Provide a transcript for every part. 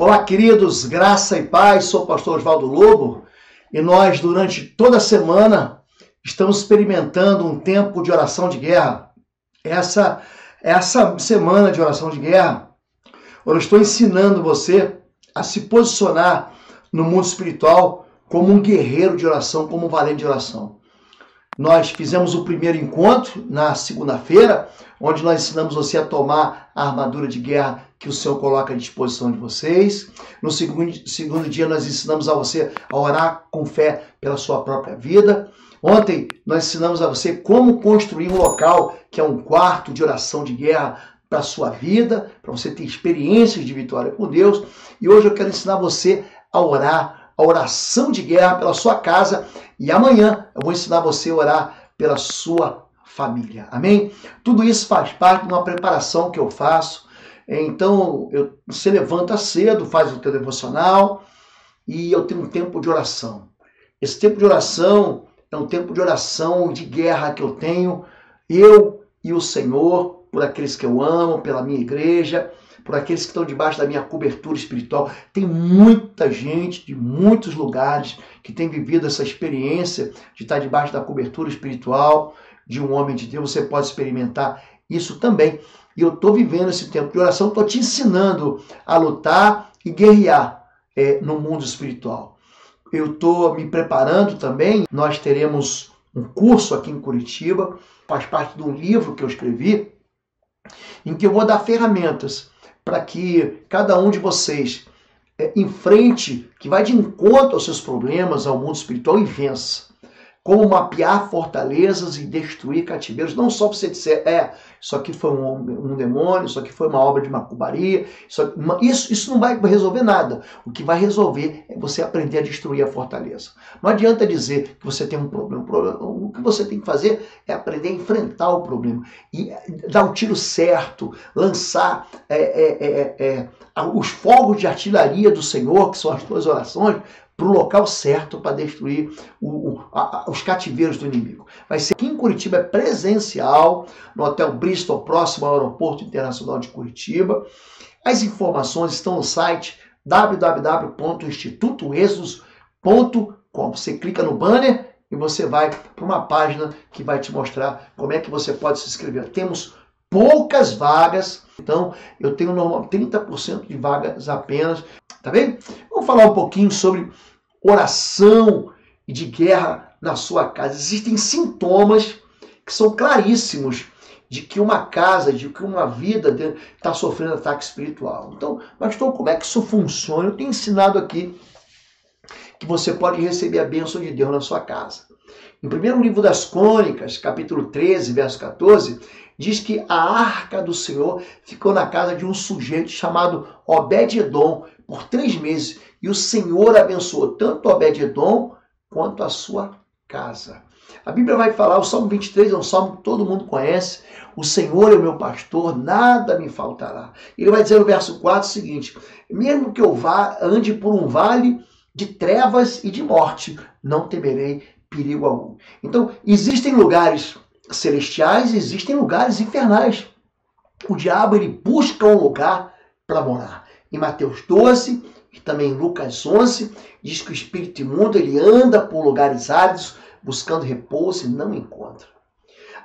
Olá, queridos, graça e paz, sou o pastor Oswaldo Lobo e nós, durante toda a semana, estamos experimentando um tempo de oração de guerra. Essa semana de oração de guerra, eu estou ensinando você a se posicionar no mundo espiritual como um guerreiro de oração, como um valente de oração. Nós fizemos o primeiro encontro na segunda-feira, onde nós ensinamos você a tomar a armadura de guerra que o Senhor coloca à disposição de vocês. No segundo dia, nós ensinamos a você a orar com fé pela sua própria vida. Ontem, nós ensinamos a você como construir um local que é um quarto de oração de guerra para a sua vida, para você ter experiências de vitória com Deus. E hoje eu quero ensinar você a orar, a oração de guerra pela sua casa. E amanhã eu vou ensinar você a orar pela sua família. Amém? Tudo isso faz parte de uma preparação que eu faço. Então, você levanta cedo, faz o teu devocional e eu tenho um tempo de oração. Esse tempo de oração é um tempo de oração, de guerra que eu tenho, eu e o Senhor, por aqueles que eu amo, pela minha igreja, por aqueles que estão debaixo da minha cobertura espiritual. Tem muita gente de muitos lugares que tem vivido essa experiência de estar debaixo da cobertura espiritual de um homem de Deus. Você pode experimentar isso também. E eu estou vivendo esse tempo de oração, estou te ensinando a lutar e guerrear no mundo espiritual. Eu estou me preparando também. Nós teremos um curso aqui em Curitiba, faz parte de um livro que eu escrevi, em que eu vou dar ferramentas para que cada um de vocês enfrente, que vai de encontro aos seus problemas, ao mundo espiritual e vença. Como mapear fortalezas e destruir cativeiros. Não só você dizer, isso aqui foi um demônio, isso aqui foi uma obra de macumbaria. Isso não vai resolver nada. O que vai resolver é você aprender a destruir a fortaleza. Não adianta dizer que você tem um problema. O que você tem que fazer é aprender a enfrentar o problema. E dar o tiro certo, lançar os fogos de artilharia do Senhor, que são as tuas orações, para o local certo para destruir os cativeiros do inimigo. Vai ser aqui em Curitiba, é presencial, no Hotel Bristol, próximo ao Aeroporto Internacional de Curitiba. As informações estão no site www.institutoexodus.com. Você clica no banner e você vai para uma página que vai te mostrar como é que você pode se inscrever. Temos poucas vagas, então eu tenho 30% de vagas apenas, tá bem? Vamos falar um pouquinho sobre oração e de guerra na sua casa. Existem sintomas que são claríssimos de que uma casa, de que uma vida está sofrendo ataque espiritual. Então, pastor, como é que isso funciona? Eu tenho ensinado aqui que você pode receber a bênção de Deus na sua casa. No primeiro livro das Crônicas, capítulo 13, verso 14, diz que a arca do Senhor ficou na casa de um sujeito chamado Obed-Edom por 3 meses. E o Senhor abençoou tanto Obed-Edom quanto a sua casa. A Bíblia vai falar, o Salmo 23 é um salmo que todo mundo conhece. O Senhor é o meu pastor, nada me faltará. Ele vai dizer no verso 4 o seguinte: mesmo que eu ande por um vale de trevas e de morte, não temerei perigo algum. Então, existem lugares celestiais, existem lugares infernais. O diabo, ele busca um lugar para morar. Em Mateus 12, e também em Lucas 11, diz que o espírito imundo, ele anda por lugares áridos, buscando repouso e não encontra.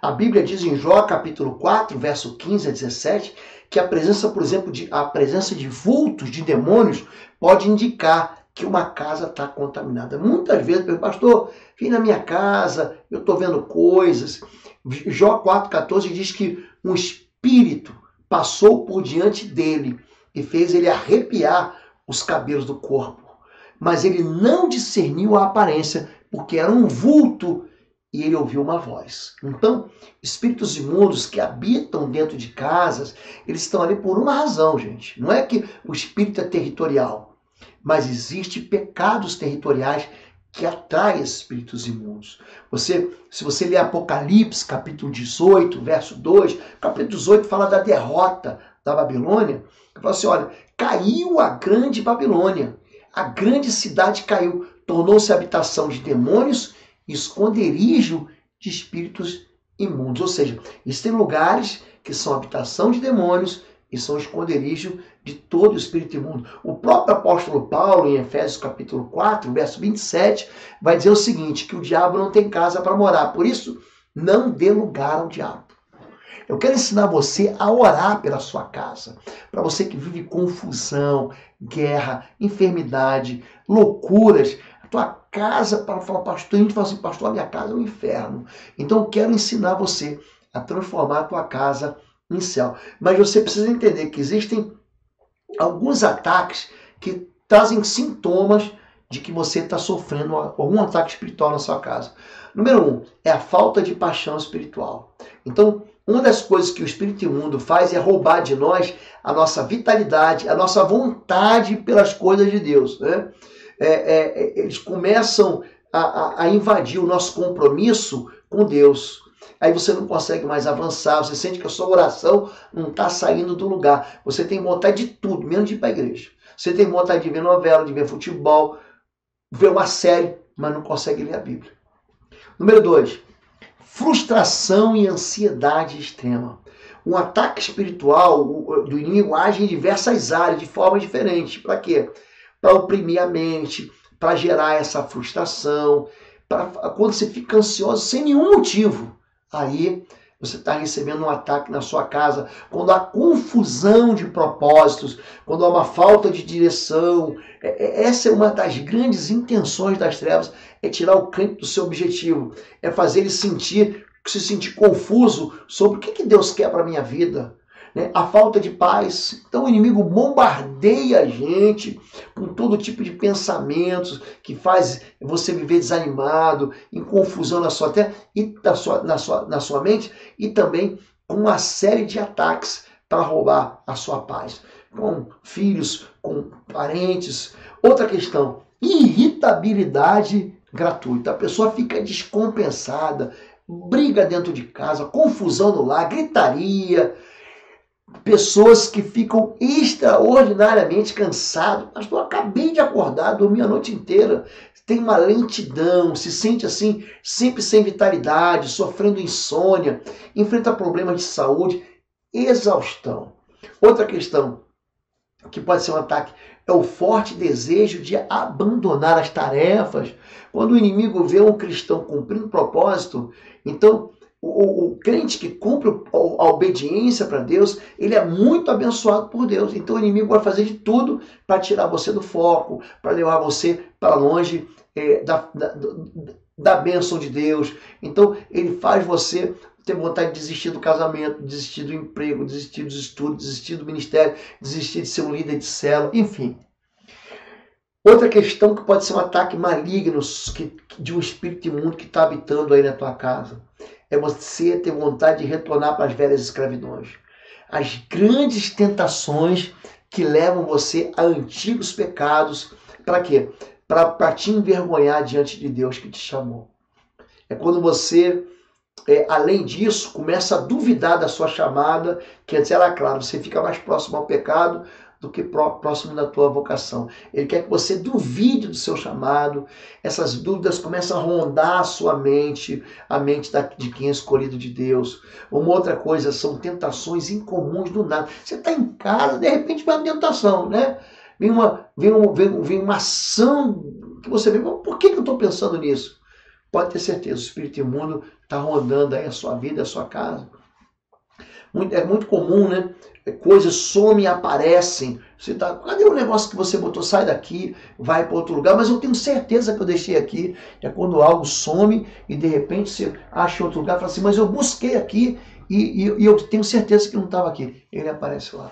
A Bíblia diz em Jó, capítulo 4, verso 15 a 17, que a presença, por exemplo, a presença de vultos, de demônios, pode indicar que uma casa está contaminada. Muitas vezes, pastor, vim na minha casa, eu estou vendo coisas. Jó 4,14 diz que um espírito passou por diante dele e fez ele arrepiar os cabelos do corpo. Mas ele não discerniu a aparência, porque era um vulto e ele ouviu uma voz. Então, espíritos imundos que habitam dentro de casas, eles estão ali por uma razão, gente. Não é que o espírito é territorial, mas existem pecados territoriais que atraem espíritos imundos. Se você ler Apocalipse, capítulo 18, verso 2, capítulo 18 fala da derrota da Babilônia. Fala assim, olha, caiu a grande Babilônia, a grande cidade caiu, tornou-se habitação de demônios e esconderijo de espíritos imundos. Ou seja, existem lugares que são habitação de demônios e são esconderijo de todo o espírito imundo. O próprio apóstolo Paulo, em Efésios capítulo 4, verso 27, vai dizer o seguinte, que o diabo não tem casa para morar, por isso não dê lugar ao diabo. Eu quero ensinar você a orar pela sua casa, para você que vive confusão, guerra, enfermidade, loucuras. A tua casa, para falar, pastor, a gente fala assim, pastor, a minha casa é um inferno. Então eu quero ensinar você a transformar a tua casa em céu. Mas você precisa entender que existem alguns ataques que trazem sintomas de que você está sofrendo algum ataque espiritual na sua casa. Número 1 é a falta de paixão espiritual. Então, uma das coisas que o espírito imundo faz é roubar de nós a nossa vitalidade, a nossa vontade pelas coisas de Deus, né? Eles começam a invadir o nosso compromisso com Deus. Aí você não consegue mais avançar, você sente que a sua oração não está saindo do lugar. Você tem vontade de tudo, menos de ir para a igreja. Você tem vontade de ver novela, de ver futebol, ver uma série, mas não consegue ler a Bíblia. Número 2, frustração e ansiedade extrema. Um ataque espiritual do inimigo age em diversas áreas, de forma diferente. Para quê? Para oprimir a mente, para gerar essa frustração, quando você fica ansioso sem nenhum motivo. Aí você está recebendo um ataque na sua casa, quando há confusão de propósitos, quando há uma falta de direção. Essa é uma das grandes intenções das trevas, é tirar o crente do seu objetivo, é fazer ele se sentir confuso sobre o que Deus quer para a minha vida. Né? A falta de paz. Então o inimigo bombardeia a gente com todo tipo de pensamentos que faz você viver desanimado, em confusão na sua terra e na sua mente, e também com uma série de ataques para roubar a sua paz. Com filhos, com parentes. Outra questão, irritabilidade gratuita. A pessoa fica descompensada, briga dentro de casa, confusão no lar, gritaria. Pessoas que ficam extraordinariamente cansadas. Pastor, acabei de acordar, dormi a noite inteira. Tem uma lentidão, se sente assim, sempre sem vitalidade, sofrendo insônia, enfrenta problemas de saúde, exaustão. Outra questão que pode ser um ataque é o forte desejo de abandonar as tarefas. Quando o inimigo vê um cristão cumprindo propósito, então o crente que cumpre a obediência para Deus, ele é muito abençoado por Deus. Então o inimigo vai fazer de tudo para tirar você do foco, para levar você para longe da bênção de Deus. Então ele faz você ter vontade de desistir do casamento, desistir do emprego, desistir dos estudos, desistir do ministério, desistir de ser um líder de célula, enfim. Outra questão que pode ser um ataque maligno de um espírito imundo que está habitando aí na tua casa é você ter vontade de retornar para as velhas escravidões. As grandes tentações que levam você a antigos pecados. Para quê? Para te envergonhar diante de Deus que te chamou. É quando você, além disso, começa a duvidar da sua chamada, que antes era claro, você fica mais próximo ao pecado do que próximo da tua vocação. Ele quer que você duvide do seu chamado. Essas dúvidas começam a rondar a sua mente, a mente de quem é escolhido de Deus. Uma outra coisa, são tentações incomuns do nada. Você está em casa, de repente vem uma tentação, né? Vem uma ação que você vê, por que eu estou pensando nisso? Pode ter certeza, o espírito imundo está rondando aí a sua vida, a sua casa. É muito comum, né? Coisas somem e aparecem. Você tá, cadê o negócio que você botou? Sai daqui, vai para outro lugar, mas eu tenho certeza que eu deixei aqui. É quando algo some e de repente você acha outro lugar e fala assim, mas eu busquei aqui e eu tenho certeza que não estava aqui. Ele aparece lá.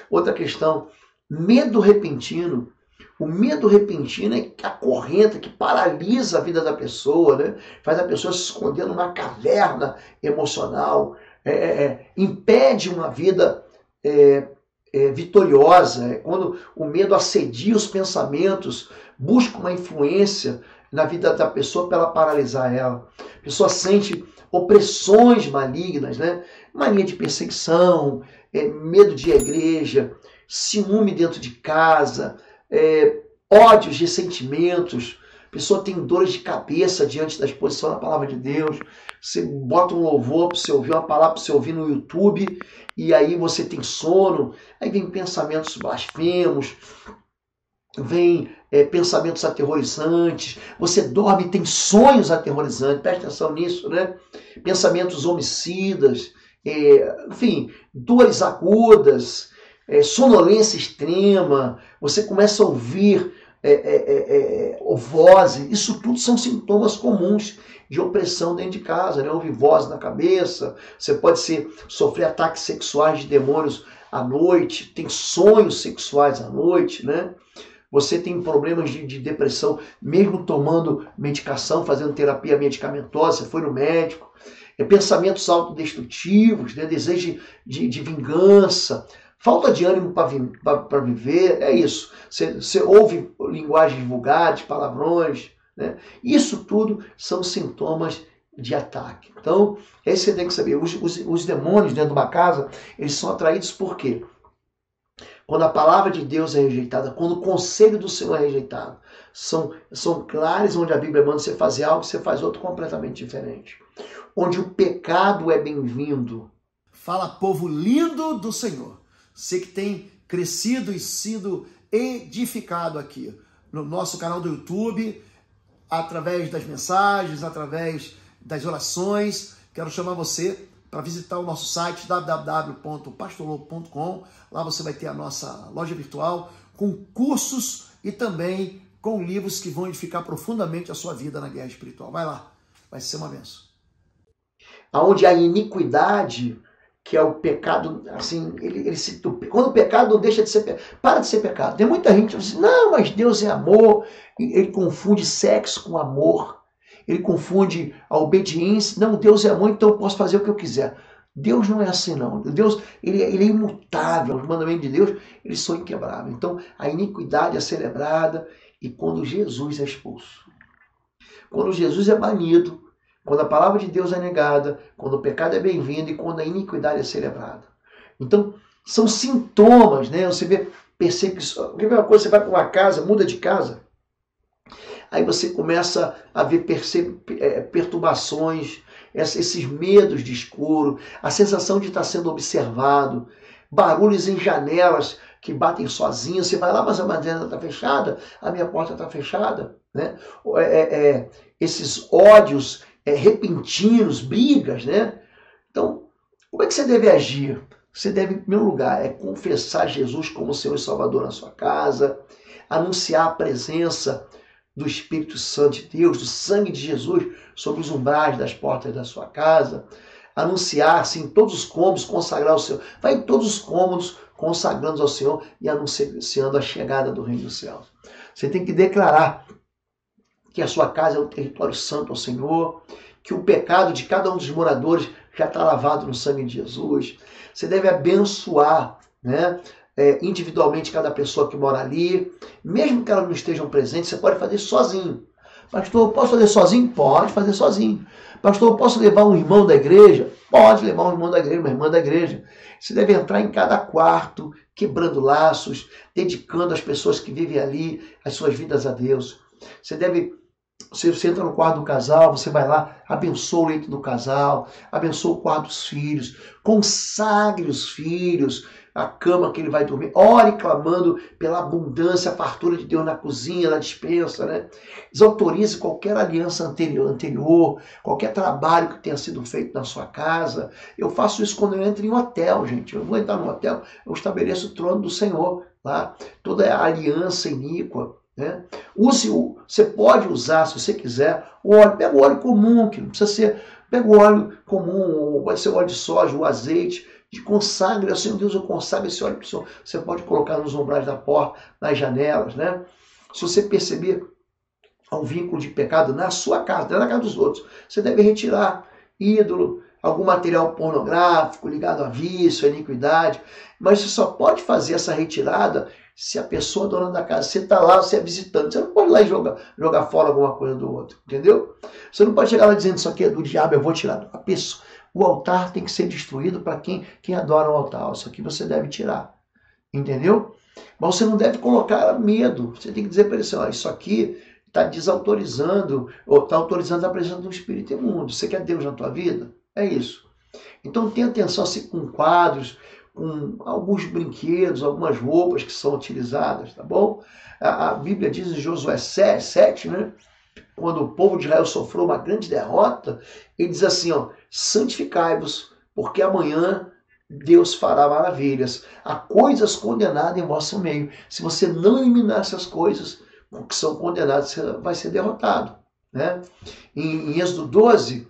Outra questão, medo repentino. O medo repentino é que acorrenta, que paralisa a vida da pessoa, né? Faz a pessoa se esconder numa caverna emocional, impede uma vida vitoriosa. Quando o medo assedia os pensamentos, busca uma influência na vida da pessoa para ela paralisar ela. A pessoa sente opressões malignas, né? Mania de perseguição, medo de igreja, ciúme dentro de casa, ódios, ressentimentos, A pessoa tem dores de cabeça diante da exposição da palavra de Deus. Você bota um louvor para você ouvir, uma palavra para você ouvir no YouTube, e aí você tem sono. Aí vem pensamentos blasfemos, vem pensamentos aterrorizantes. Você dorme e tem sonhos aterrorizantes. Presta atenção nisso, né? Pensamentos homicidas, enfim, dores agudas, sonolência extrema. Você começa a ouvir vozes. Isso tudo são sintomas comuns de opressão dentro de casa, né? Ouvir vozes na cabeça. Você pode sofrer ataques sexuais de demônios à noite, tem sonhos sexuais à noite, né? Você tem problemas de depressão, mesmo tomando medicação, fazendo terapia medicamentosa, você foi no médico. Pensamentos autodestrutivos, né? Desejo de vingança, falta de ânimo para viver, é isso. Você ouve linguagens vulgares, palavrões, né? Isso tudo são sintomas de ataque. Então, esse você tem que saber. Os demônios dentro de uma casa, eles são atraídos por quê? Quando a palavra de Deus é rejeitada, quando o conselho do Senhor é rejeitado. São lares onde a Bíblia manda você fazer algo, você faz outro completamente diferente. Onde o pecado é bem-vindo. Fala, povo lindo do Senhor. Você que tem crescido e sido edificado aqui no nosso canal do YouTube, através das mensagens, através das orações. Quero chamar você para visitar o nosso site www.pastorlobo.com. Lá você vai ter a nossa loja virtual com cursos e também com livros que vão edificar profundamente a sua vida na guerra espiritual. Vai lá, vai ser uma bênção. Onde a iniquidade, que é o pecado, assim, quando o pecado não deixa de ser pecado, para de ser pecado. Tem muita gente que diz assim, não, mas Deus é amor. Ele confunde sexo com amor. Ele confunde a obediência. Não, Deus é amor, então eu posso fazer o que eu quiser. Deus não é assim, não. Deus, ele é imutável. Os mandamentos de Deus, eles são inquebráveis. Então, a iniquidade é celebrada e quando Jesus é expulso. Quando Jesus é banido, quando a palavra de Deus é negada, quando o pecado é bem-vindo e quando a iniquidade é celebrada. Então, são sintomas, né? Você vê perseguição. Porque uma coisa, você vai para uma casa, muda de casa, aí você começa a ver perturbações, esses medos de escuro, a sensação de estar sendo observado, barulhos em janelas que batem sozinhos. Você vai lá, mas a janela está fechada, a minha porta está fechada, né? Esses ódios repentinos, brigas, né? Então, como é que você deve agir? Você deve, em primeiro lugar, confessar Jesus como Senhor e Salvador na sua casa, anunciar a presença do Espírito Santo de Deus, do sangue de Jesus sobre os umbrais das portas da sua casa, anunciar assim, em todos os cômodos, consagrar ao Senhor. Vai em todos os cômodos, consagrando ao Senhor e anunciando a chegada do Reino dos Céus. Você tem que declarar que a sua casa é um território santo ao Senhor, que o pecado de cada um dos moradores já está lavado no sangue de Jesus. Você deve abençoar, né? Individualmente cada pessoa que mora ali, mesmo que elas não estejam presentes, você pode fazer sozinho. Pastor, eu posso fazer sozinho? Pode fazer sozinho. Pastor, eu posso levar um irmão da igreja? Pode levar um irmão da igreja, uma irmã da igreja. Você deve entrar em cada quarto, quebrando laços, dedicando as pessoas que vivem ali as suas vidas a Deus. Você entra no quarto do casal, você vai lá, abençoa o leito do casal, abençoa o quarto dos filhos, consagre os filhos, a cama que ele vai dormir, ore clamando pela abundância, a fartura de Deus na cozinha, na despensa, né? Desautorize qualquer aliança anterior, qualquer trabalho que tenha sido feito na sua casa. Eu faço isso quando eu entro em um hotel, gente. Eu vou entrar no hotel, eu estabeleço o trono do Senhor lá, toda a aliança iníqua, né? Você pode usar, se você quiser, o óleo. Pega o óleo comum, que não precisa ser. Pega o óleo comum, pode ser o óleo de soja, o azeite, de consagre, Senhor Deus, eu consagro esse óleo para o Senhor. Você pode colocar nos umbrais da porta, nas janelas, né? Se você perceber um vínculo de pecado na sua casa, não é na casa dos outros, você deve retirar ídolo, algum material pornográfico ligado a vício, a iniquidade, mas você só pode fazer essa retirada se a pessoa dona da casa, você está lá, você é visitante, você não pode ir lá e jogar fora alguma coisa do outro, entendeu? Você não pode chegar lá dizendo, isso aqui é do diabo, eu vou tirar. O altar tem que ser destruído para quem adora o altar, isso aqui você deve tirar, entendeu? Mas você não deve colocar medo, você tem que dizer para ele assim, ó, isso aqui está desautorizando, ou está autorizando a presença do espírito imundo. Você quer Deus na tua vida? É isso. Então tenha atenção assim, com quadros, com alguns brinquedos, algumas roupas que são utilizadas, tá bom? A Bíblia diz em Josué 7, né? Quando o povo de Israel sofreu uma grande derrota, ele diz assim, ó, santificai-vos, porque amanhã Deus fará maravilhas. Há coisas condenadas em vosso meio. Se você não eliminar essas coisas que são condenadas, você vai ser derrotado, né? Em Êxodo 12,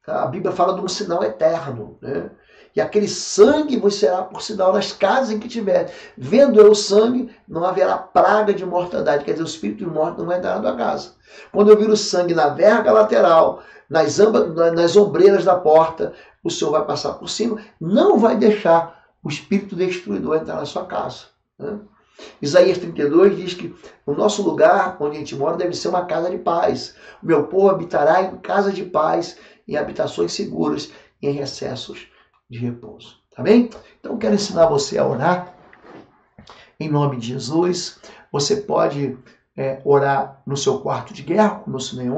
a Bíblia fala de um sinal eterno, né? E aquele sangue vos será por sinal nas casas em que tiver. Vendo eu o sangue, não haverá praga de mortandade. Quer dizer, o espírito de morte não vai entrar na tua casa. Quando eu vir o sangue na verga lateral, nas ombreiras da porta, o Senhor vai passar por cima, não vai deixar o espírito destruidor entrar na sua casa, né? Isaías 32 diz que o nosso lugar onde a gente mora deve ser uma casa de paz. O meu povo habitará em casa de paz, em habitações seguras, em recessos de repouso. Tá bem? Então eu quero ensinar você a orar em nome de Jesus. Você pode orar no seu quarto de guerra, como eu ensinei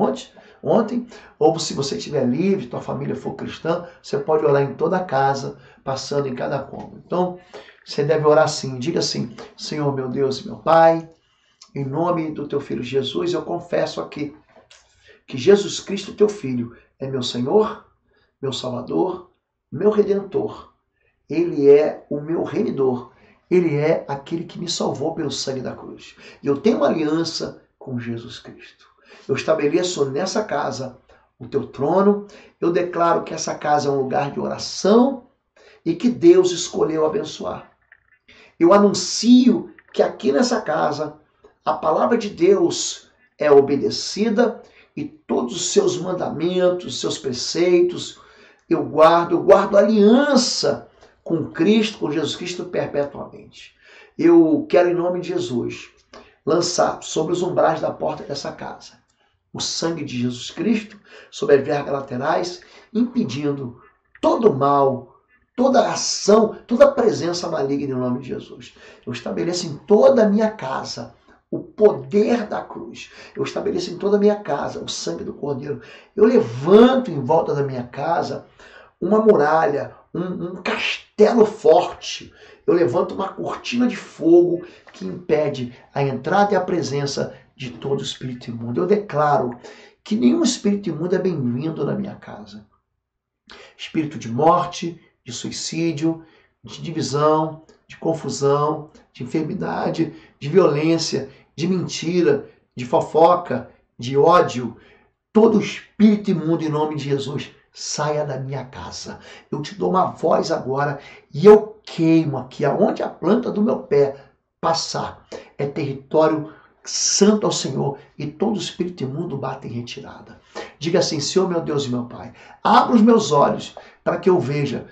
ontem, ou se você estiver livre, tua família for cristã, você pode orar em toda a casa, passando em cada cômodo. Então, você deve orar assim, diga assim, Senhor meu Deus e meu Pai, em nome do teu Filho Jesus, eu confesso aqui que Jesus Cristo, teu Filho, é meu Senhor, meu Salvador, meu Redentor. Ele é o meu remidor. Ele é aquele que me salvou pelo sangue da cruz. E eu tenho uma aliança com Jesus Cristo. Eu estabeleço nessa casa o teu trono. Eu declaro que essa casa é um lugar de oração e que Deus escolheu abençoar. Eu anuncio que aqui nessa casa a palavra de Deus é obedecida e todos os seus mandamentos, seus preceitos, eu guardo aliança com Cristo, com Jesus Cristo perpetuamente. Eu quero, em nome de Jesus, lançar sobre os umbrais da porta dessa casa o sangue de Jesus Cristo sobre as vergas laterais, impedindo todo mal, toda ação, toda presença maligna em nome de Jesus. Eu estabeleço em toda a minha casa o poder da cruz. Eu estabeleço em toda a minha casa o sangue do Cordeiro. Eu levanto em volta da minha casa uma muralha, um castelo forte. Eu levanto uma cortina de fogo que impede a entrada e a presença de todo espírito imundo. Eu declaro que nenhum espírito imundo é bem-vindo na minha casa. Espírito de morte, de suicídio, de divisão, de confusão, de enfermidade, de violência, de mentira, de fofoca, de ódio. Todo espírito imundo, em nome de Jesus, saia da minha casa. Eu te dou uma voz agora e eu queimo aqui, aonde a planta do meu pé passar. É território santo ao Senhor e todo espírito imundo bate em retirada. Diga assim, Senhor meu Deus e meu Pai, abra os meus olhos para que eu veja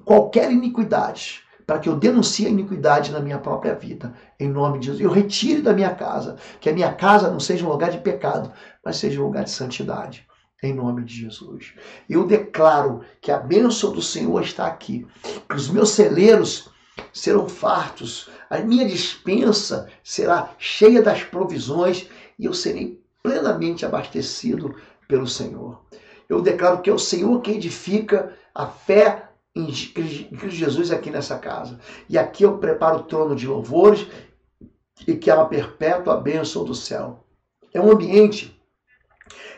qualquer iniquidade, para que eu denuncie a iniquidade na minha própria vida, em nome de Jesus. Eu retire da minha casa, que a minha casa não seja um lugar de pecado, mas seja um lugar de santidade, em nome de Jesus. Eu declaro que a bênção do Senhor está aqui, que os meus celeiros serão fartos, a minha despensa será cheia das provisões e eu serei plenamente abastecido pelo Senhor. Eu declaro que é o Senhor que edifica a fé em Cristo Jesus aqui nessa casa. E aqui eu preparo o trono de louvores e que há uma perpétua bênção do céu. É um ambiente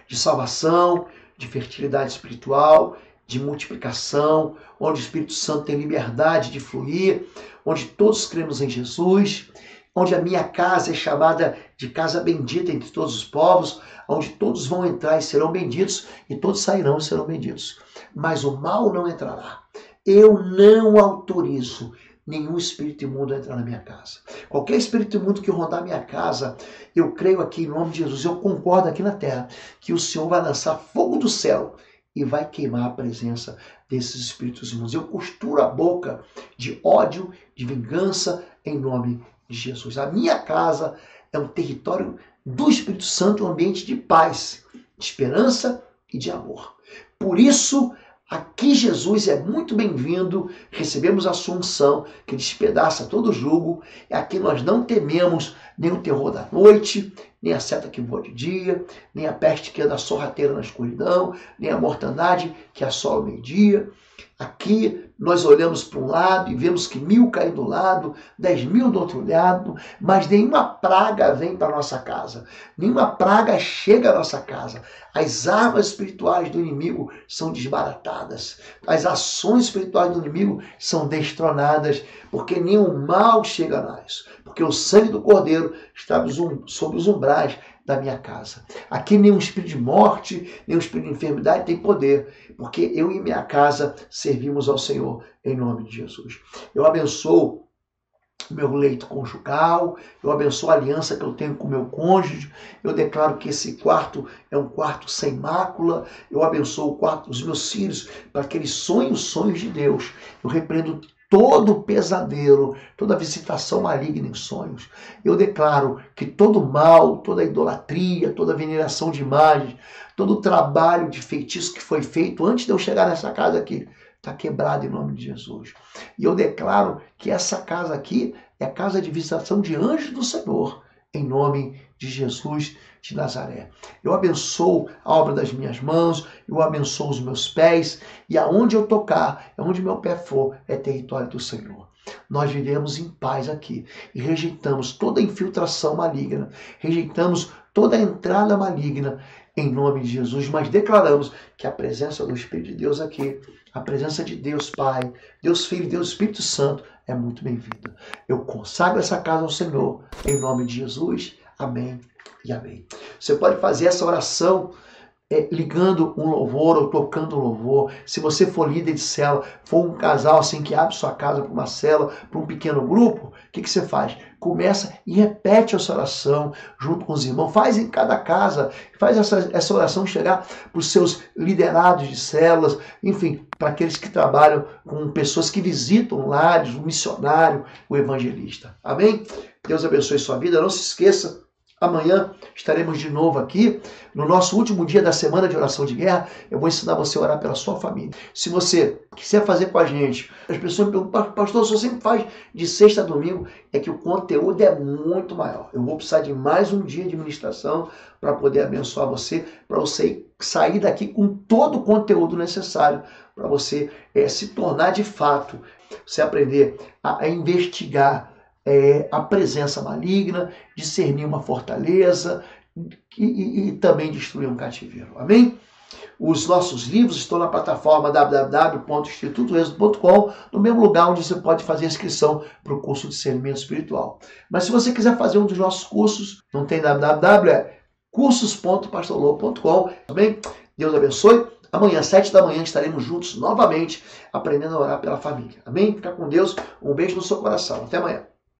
de salvação, de fertilidade espiritual, de multiplicação, onde o Espírito Santo tem liberdade de fluir, onde todos cremos em Jesus, onde a minha casa é chamada de casa bendita entre todos os povos, onde todos vão entrar e serão benditos, e todos sairão e serão benditos. Mas o mal não entrará. Eu não autorizo nenhum espírito imundo a entrar na minha casa. Qualquer espírito imundo que rondar minha casa, eu creio aqui em nome de Jesus, eu concordo aqui na terra, que o Senhor vai lançar fogo do céu e vai queimar a presença desses espíritos imundos. Eu costuro a boca de ódio, de vingança, em nome de Jesus. A minha casa é um território do Espírito Santo, um ambiente de paz, de esperança e de amor. Por isso, aqui Jesus é muito bem-vindo, recebemos a sua unção, que despedaça todo jugo, e aqui nós não tememos nem o terror da noite, nem a seta que voa de dia, nem a peste que anda sorrateira na escuridão, nem a mortandade que assola o meio-dia. Aqui nós olhamos para um lado e vemos que 1000 caem do lado, 10.000 do outro lado, mas nenhuma praga vem para a nossa casa, nenhuma praga chega à nossa casa. As armas espirituais do inimigo são desbaratadas, as ações espirituais do inimigo são destronadas, porque nenhum mal chega a nós, porque o sangue do Cordeiro está sobre os umbrais da minha casa. Aqui nenhum espírito de morte, nenhum espírito de enfermidade tem poder, porque eu e minha casa servimos ao Senhor em nome de Jesus. Eu abençoo o meu leito conjugal, eu abençoo a aliança que eu tenho com o meu cônjuge, eu declaro que esse quarto é um quarto sem mácula, eu abençoo o quarto dos meus filhos para que eles sonhem os sonhos de Deus. Eu repreendo todo pesadelo, toda visitação maligna em sonhos. Eu declaro que todo mal, toda idolatria, toda veneração de imagens, todo trabalho de feitiço que foi feito antes de eu chegar nessa casa aqui, está quebrado em nome de Jesus. E eu declaro que essa casa aqui é a casa de visitação de anjos do Senhor, em nome de Jesus de Nazaré. Eu abençoo a obra das minhas mãos, eu abençoo os meus pés, e aonde eu tocar, aonde meu pé for, é território do Senhor. Nós vivemos em paz aqui e rejeitamos toda infiltração maligna, rejeitamos toda entrada maligna em nome de Jesus, mas declaramos que a presença do Espírito de Deus aqui, a presença de Deus Pai, Deus Filho e Deus Espírito Santo é muito bem-vinda. Eu consagro essa casa ao Senhor, em nome de Jesus. Amém e amém. Você pode fazer essa oração ligando um louvor ou tocando um louvor. Se você for líder de célula, for um casal assim que abre sua casa para uma célula, para um pequeno grupo, o que você faz? Começa e repete essa oração junto com os irmãos. Faz em cada casa, faz essa oração chegar para os seus liderados de células, enfim, para aqueles que trabalham com pessoas que visitam lares, o missionário, o evangelista. Amém? Deus abençoe sua vida. Não se esqueça, amanhã estaremos de novo aqui, no nosso último dia da semana de oração de guerra. Eu vou ensinar você a orar pela sua família. Se você quiser fazer com a gente, as pessoas me perguntam, pastor, se você sempre faz de sexta a domingo, é que o conteúdo é muito maior. Eu vou precisar de mais um dia de ministração para poder abençoar você, para você sair daqui com todo o conteúdo necessário para você se tornar de fato, você aprender a investigar a presença maligna, discernir uma fortaleza e também destruir um cativeiro. Amém? Os nossos livros estão na plataforma www.institutoexodo.com, no mesmo lugar onde você pode fazer a inscrição para o curso de discernimento espiritual. Mas se você quiser fazer um dos nossos cursos, não tem www, é cursos.pastorlobo.com. Amém? Deus abençoe. Amanhã, às 7 da manhã, estaremos juntos novamente, aprendendo a orar pela família. Amém? Fica com Deus. Um beijo no seu coração. Até amanhã.